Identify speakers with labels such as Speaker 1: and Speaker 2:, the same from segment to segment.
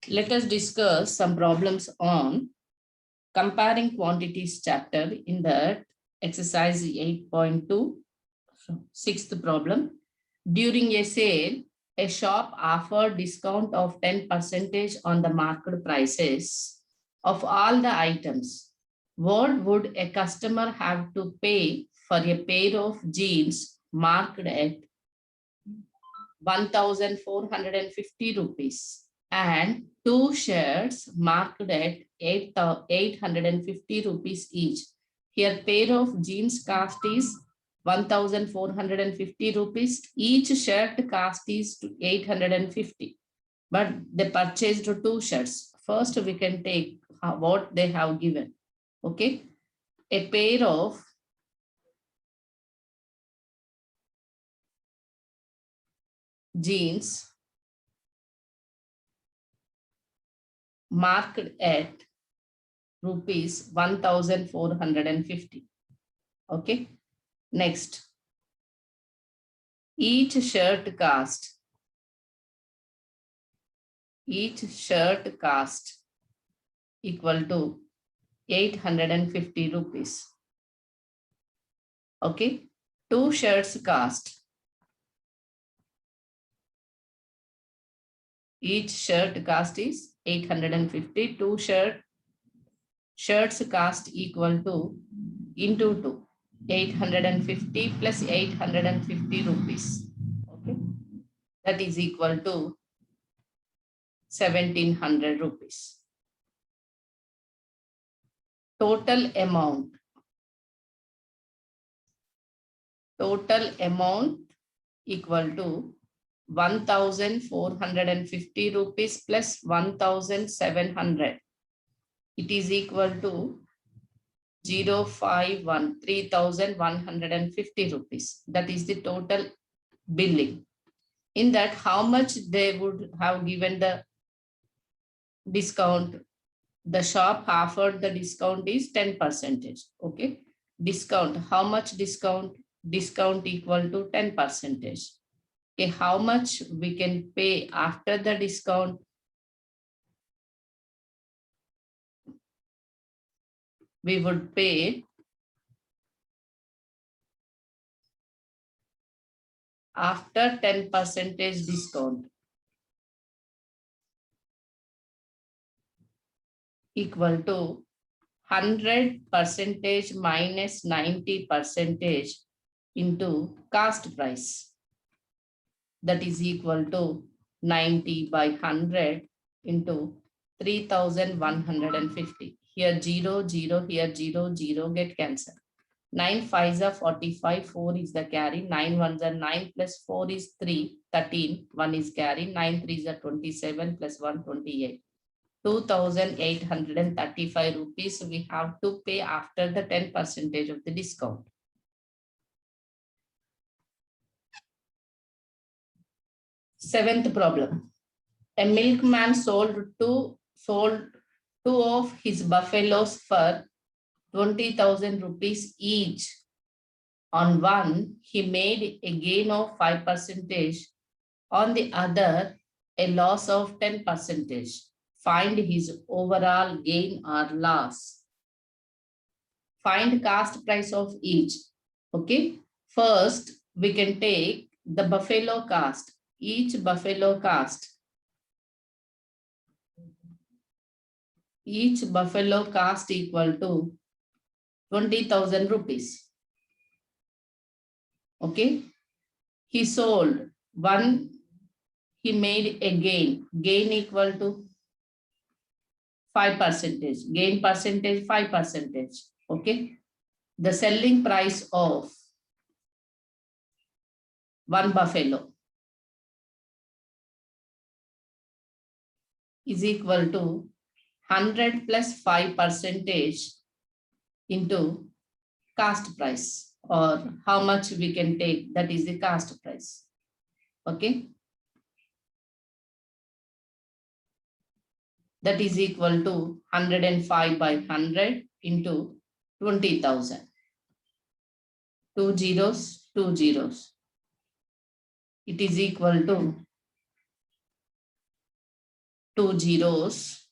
Speaker 1: Let us discuss some problems on comparing quantities chapter in that exercise 8.2, sixth problem. During a sale, a shop offered discount of 10% on the market prices of all the items. What would a customer have to pay for a pair of jeans marked at 1,450 rupees and two shirts marked at 850 rupees each? Here pair of jeans cost is 1,450 rupees. Each shirt cost is 850. But they purchased two shirts. First, we can take what they have given. Okay. A pair of jeans marked at rupees 1,450. Okay. Next, each shirt cost equal to 850 rupees. Okay. Two shirts cost. Each shirt cost is 850. Two shirts cost equal to into 2. 850 plus 850 rupees. Okay. That is equal to 1,700 rupees. Total amount equal to 1,450 rupees plus 1,700. It is equal to 051, 3,150 rupees. That is the total billing. In that, how much they would have given the discount? The shop offered the discount is 10%. Okay. Discount, how much discount? Discount equal to 10%. Okay, how much we can pay after the discount? We would pay after 10% discount equal to 100% minus 90% into cost price. That is equal to 90 by 100 into 3,150. Here 0, 0, here 0, 0 get cancelled. 9 5s are 45, 4 is the carry, 9 1s are 9 plus 4 is 3, 13, 1 is carry, 9 3s are 27 plus 1, 28. 2,835 rupees we have to pay after the 10% of the discount. Seventh problem. A milkman sold two of his buffaloes for 20,000 rupees each. On one, he made a gain of 5%. On the other, a loss of 10%. Find his overall gain or loss. Find cost price of each. Okay. First, we can take the buffalo cost. Each buffalo cost equal to 20,000 rupees. Okay. He sold one, he made a gain equal to 5%. Gain percentage 5%. Okay. The selling price of one buffalo is equal to 100 plus 5% into cost price, or how much we can take, that is the cost price. Okay. That is equal to 105 by 100 into 20,000. 2 zeros, 2 zeros. It is equal to 2 zeros,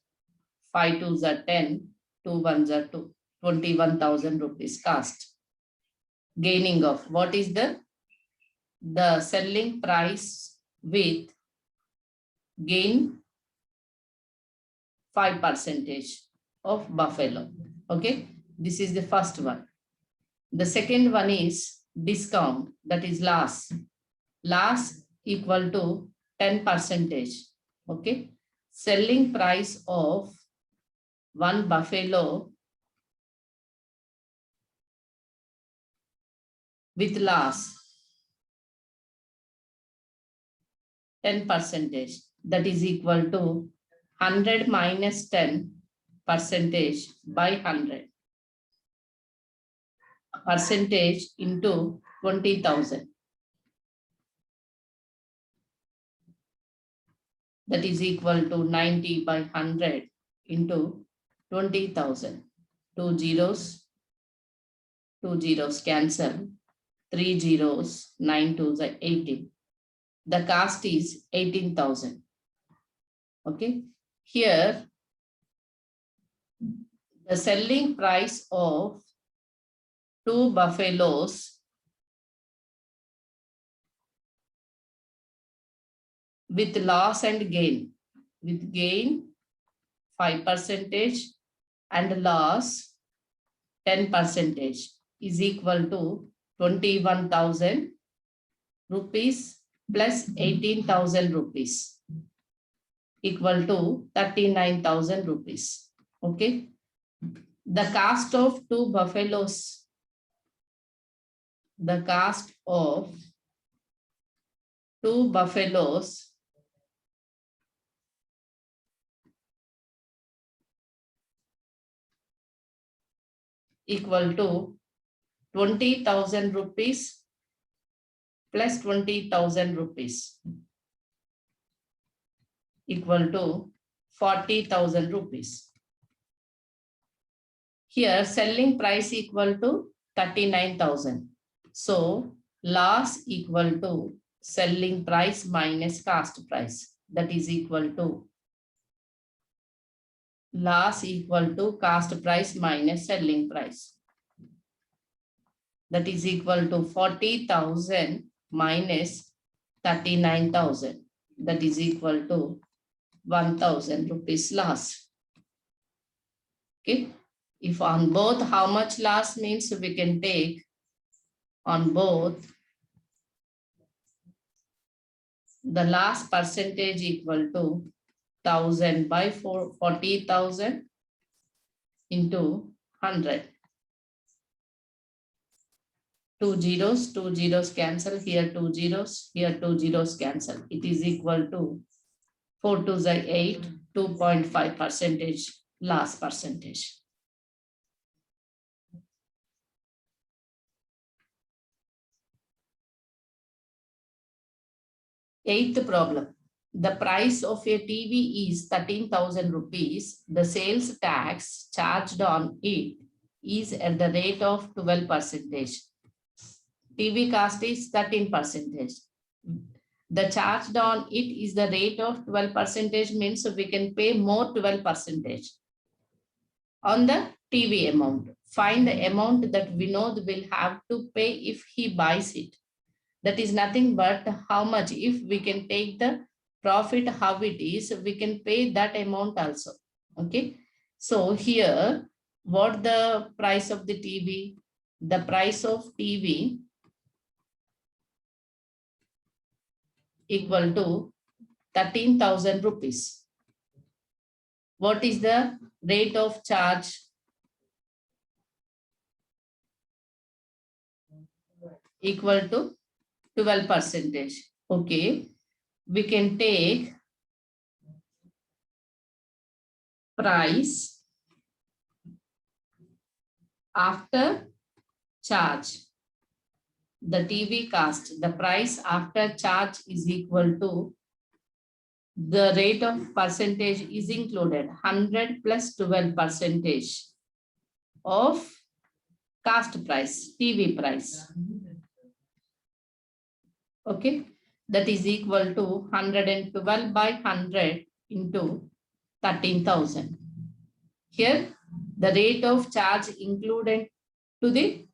Speaker 1: 5 twos are 10, 2 ones are 2, 21,000 rupees cost. Gaining of what is the selling price with gain 5% of buffalo. Okay, this is the first one. The second one is discount, that is loss. Loss equal to 10%. Okay, selling price of one buffalo with loss 10%, that is equal to 100 minus 10% by 100 percentage into 20,000. That is equal to 90 by 100 into 20,000. 2 zeros, 2 zeros cancel, 3 zeros, 9 twos are 18. The cost is 18,000. Okay, here the selling price of 2 buffaloes with loss and gain, with gain 5% and loss 10% is equal to 21,000 rupees plus 18,000 rupees equal to 39,000 rupees. Okay, the cost of 2 buffaloes, the cost of 2 buffaloes equal to 20,000 rupees plus 20,000 rupees equal to 40,000 rupees. Here selling price equal to 39,000. So loss equal to selling price minus cost price, that is equal to loss equal to cost price minus selling price. That is equal to 40,000 minus 39,000. That is equal to 1,000 rupees loss. Okay, if on both how much loss means we can take on both the loss percentage equal to 1,000 by 40,000 into 100. 2 zeros, 2 zeros cancel, here 2 zeros, here 2 zeros cancel. It is equal to 4 to the 8, 2.5% loss percentage. Eighth problem. The price of a TV is 13,000 rupees. The sales tax charged on it is at the rate of 12%. TV cost is 13%. The charged on it is the rate of 12%, means we can pay more 12% on the TV amount. Find the amount that Vinod will have to pay if he buys it. That is nothing but how much. If we can take the profit how it is, we can pay that amount also. Okay, so here what the price of the TV? The price of TV equal to 13,000 rupees. What is the rate of charge? Equal to 12%. Okay, we can take price after charge. The TV cost, the price after charge is equal to the rate of percentage is included 100 plus 12% of cost price, TV price. Okay, that is equal to 112 by 100 into 13,000. Here, the rate of charge included to the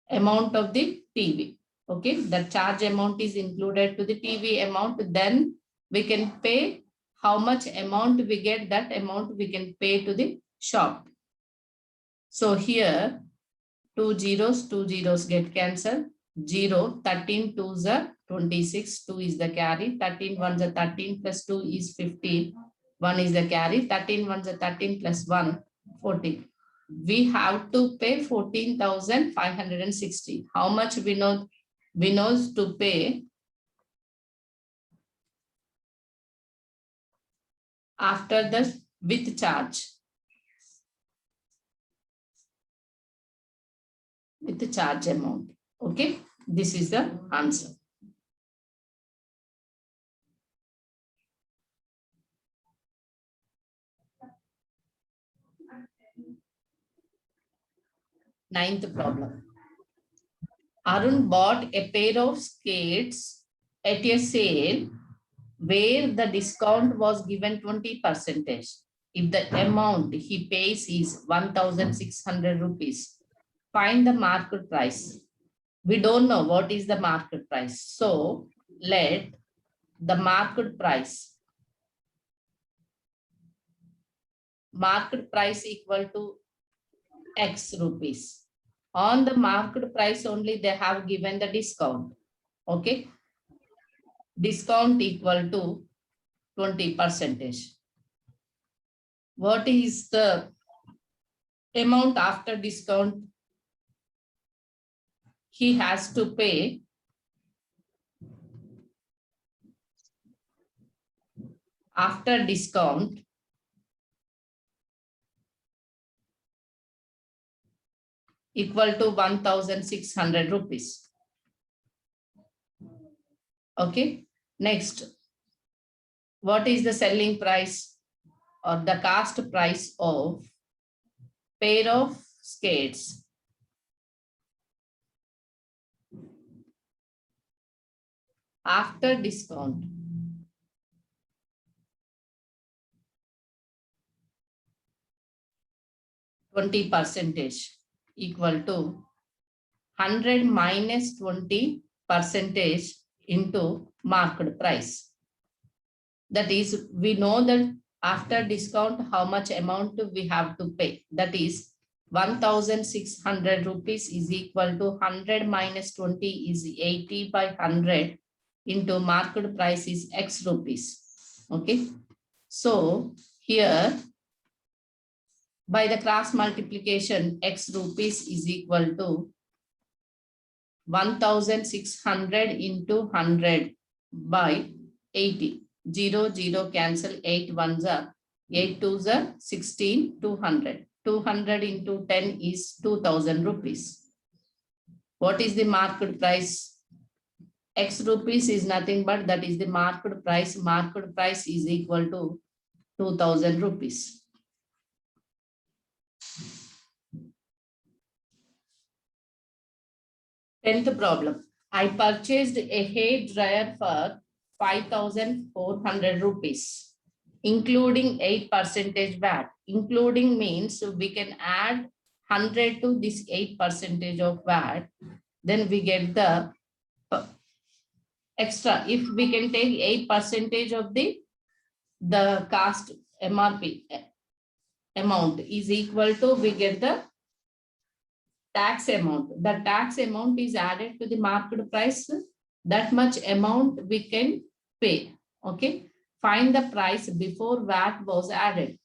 Speaker 1: amount of the TV. Okay, the charge amount is included to the TV amount. Then we can pay how much amount we get, that amount we can pay to the shop. So here, two zeros get cancelled. 0, 13 2s are 26, 2 is the carry, 13 1s are 13 plus 2 is 15, 1 is the carry, 13 1s are 13 plus 1, 14. We have to pay 14,560. How much we know to pay after the with charge? With the charge amount. Okay, this is the answer. Ninth problem. Arun bought a pair of skates at a sale where the discount was given 20%. If the amount he pays is 1,600 rupees, find the market price. We don't know what is the market price. So let the market price equal to X rupees. On the market price only they have given the discount. Okay. Discount equal to 20%. What is the amount after discount he has to pay? After discount, equal to 1,600 rupees. Okay. Next, what is the selling price or the cost price of pair of skates? After discount. %, equal to 100 minus 20% into market price. That is, we know that after discount, how much amount we have to pay. That is 1,600 rupees is equal to 100 minus 20 is 80 by 100 into market price is X rupees. Okay. So here, by the cross multiplication, X rupees is equal to 1,600 into 100 by 80. 0, 0 cancel, 8 1s are 8 2s are 16, 200. 200 into 10 is 2,000 rupees. What is the market price? X rupees is nothing but that is the market price. Market price is equal to 2,000 rupees. Tenth problem. I purchased a hair dryer for 5,400 rupees, including 8% VAT. Including means we can add 100 to this 8% of VAT. Then we get the extra. If we can take 8% of the cost MRP amount is equal to, we get the tax amount. The tax amount is added to the market price. That much amount we can pay. Okay. Find the price before VAT was added.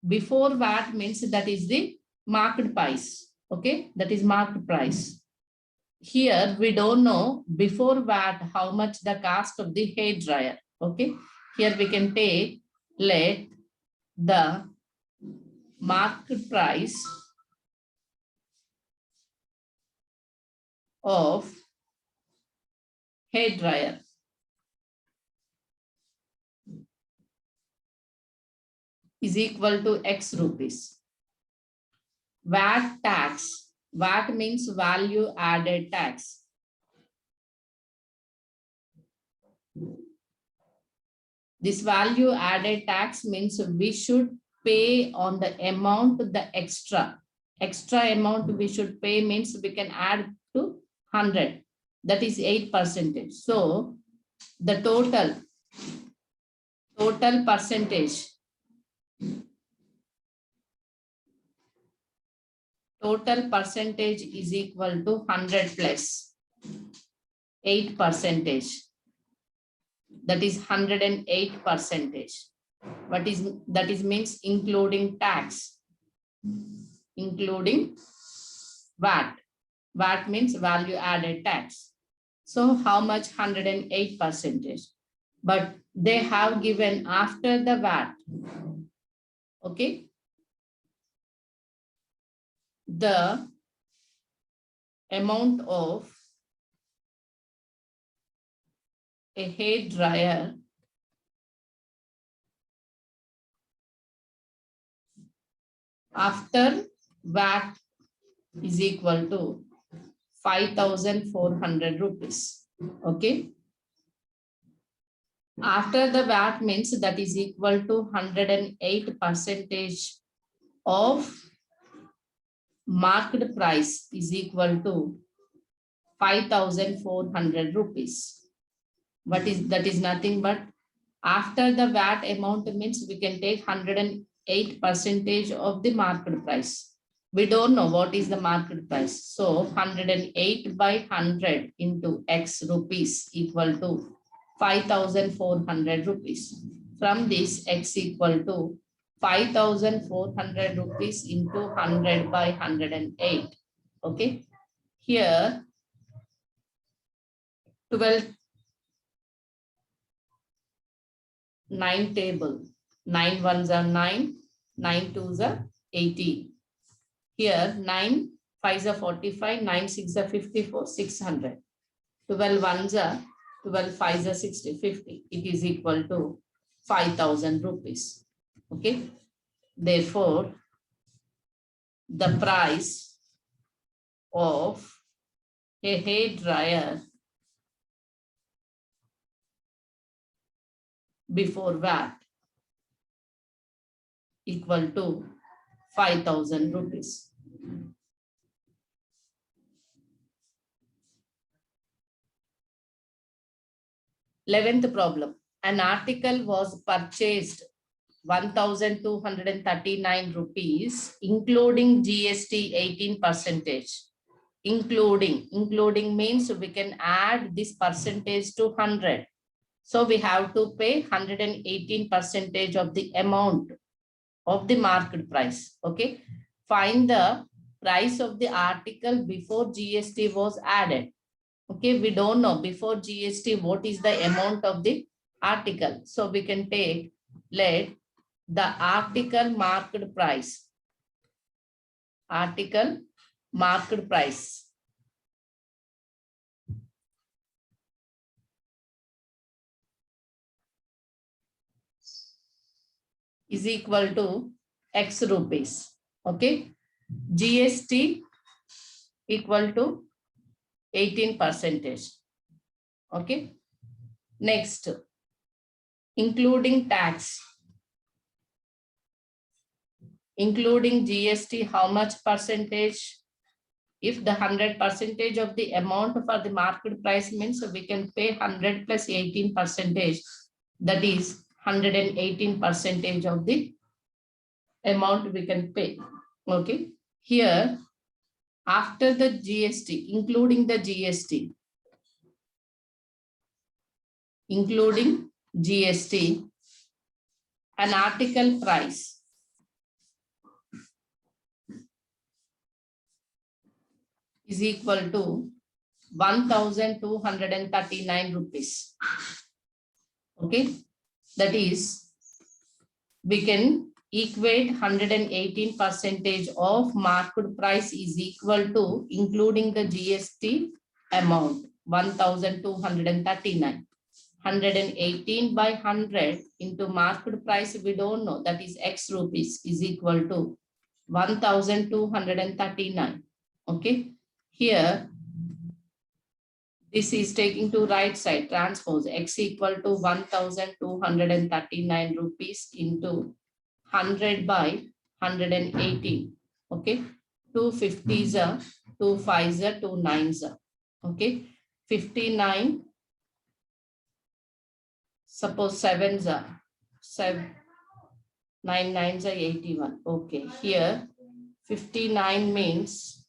Speaker 1: Before VAT means that is the market price. Okay. That is market price. Here we don't know before VAT how much the cost of the hair dryer. Okay. Here we can take, let the market price of hair dryer is equal to X rupees. VAT tax. VAT means value added tax. This value added tax means we should pay on the amount, the extra amount we should pay means we can add to 100. That is 8%. So the total percentage, is equal to 100 plus 8%. That is 108%. That is means including tax, including VAT. VAT means value added tax. So how much? 108%. But they have given after the VAT. Okay. The amount of a hair dryer after VAT is equal to 5,400 rupees. Okay. After the VAT means that is equal to 108% of market price is equal to 5,400 rupees. That is nothing but after the VAT amount means we can take 108% of the market price. We don't know what is the market price. So 108 by 100 into X rupees equal to 5,400 rupees. From this X equal to 5,400 rupees into 100 by 108. Okay. Here 9 table. 9 ones are 9, 9 twos are 18. Here 9 5s are 45, 9 6 are 54, 600. 12 ones are 12 5s are 60, 50. It is equal to 5,000 rupees. Okay. Therefore, the price of a hair dryer before VAT equal to 5,000 rupees. Eleventh problem. An article was purchased 1,239 rupees, including GST 18%. Including means we can add this percentage to 100. So we have to pay 118% of the amount of the market price. Okay. Find the price of the article before GST was added. Okay. We don't know before GST what is the amount of the article. So we can take, let the article market price. Article market price is equal to X rupees. Okay. GST equal to 18%. Okay. Next, including tax. Including GST, how much percentage? If the 100% of the amount for the market price means we can pay 100 plus 18%. That is 118% of the amount we can pay. Okay. Here, after the GST, including GST, an article price is equal to 1,239 rupees. Okay. That is, we can equate 118% of market price is equal to including the GST amount 1,239. 118 by 100 into market price we don't know, that is X rupees is equal to 1,239. Okay. Here This is taking to right side, transpose x equal to 1,239 rupees into 100 by 118. Okay, 2 50s are 2 5s are 2 9s are. Okay, 59. Suppose 7s are 9 9s are 81. Okay, here 59 means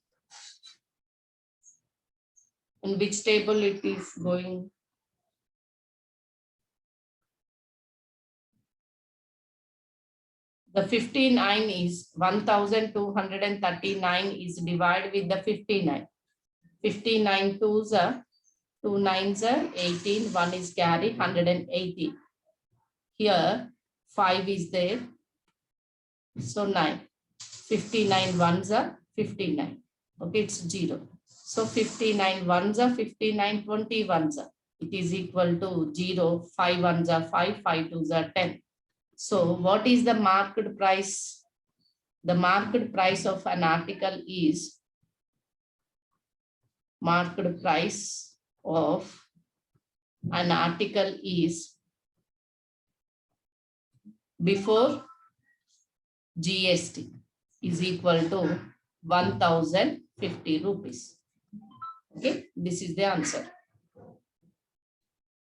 Speaker 1: in which table it is going? The 59 is 1,239 is divided with the 59. 59 twos are 2 nines are 18. 1 is carry 180. Here 5 is there. So 9. 59 ones are 59. Okay, it's 0. So 59 ones are 59, 20 ones are. It is equal to 0. 5 ones are 5, 5 twos are 10. So what is the market price? The market price of an article is market price of an article is before GST is equal to 1,050 rupees. Okay, this is the answer.